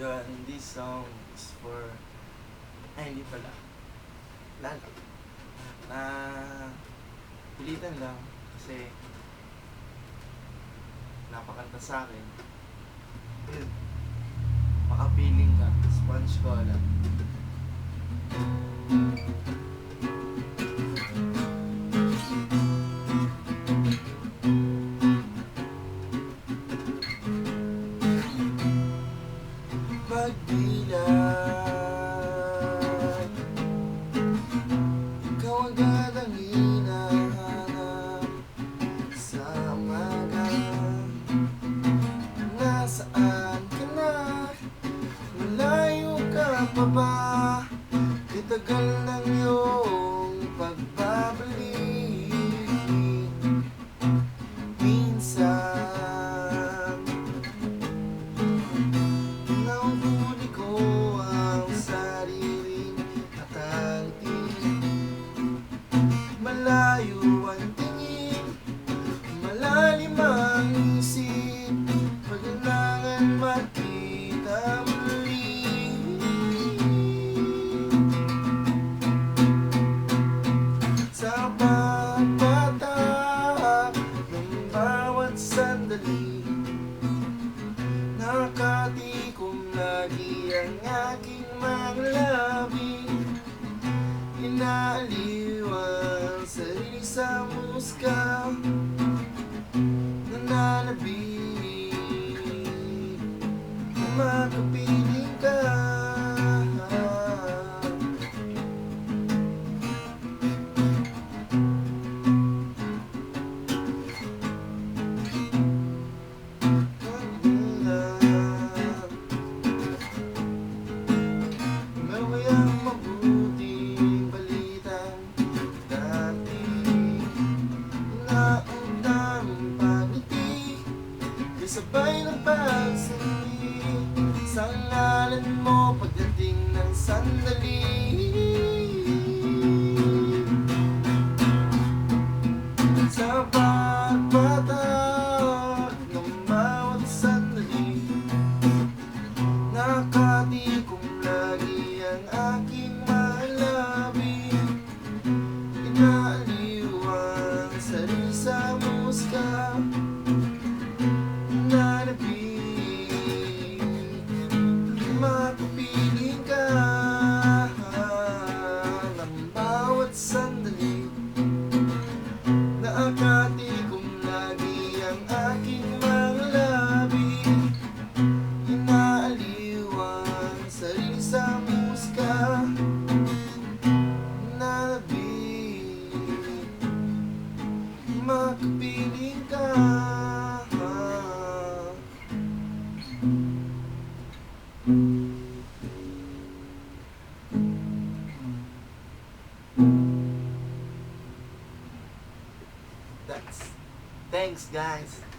Yun, this song is for... Ay, hindi pala. Lalo. Na... Pilitan lang. Kasi... Napakanta sa akin. Yun. Makapiling ka. Sponge Cola. Pagbilang, ikaw agad ang hinahanap sa umaga. Nasaan ka na? Malayo ka pa ba? Itagal ng iyong pagbabalik. Minsan nahuli ko ang sariling nakangiti. Malayo ang tingin, malalim ang isip, kailangan magkita muli. Sa pagpatak ng bawat sandali, nakatikom lagi ang aking mga labi. Inaaliw ang sarili sa musika, nananabik, makapiling ka. May ang mabuting balitang dati, naundang pangiti, kasabay ng pagsali sa ngalan mo pagdating ng sandali. Sa pagpatak ng bawat sandali, nakatikom lagi ang aking malabi. Inaaliw ang sarili sa musika, nanabik, makapiling ka ng bawat sandali. Nakatikom lagi ang aking mga labi. Inaaliw ang sarili sa musika, nanabik, makapiling ka. Thanks guys.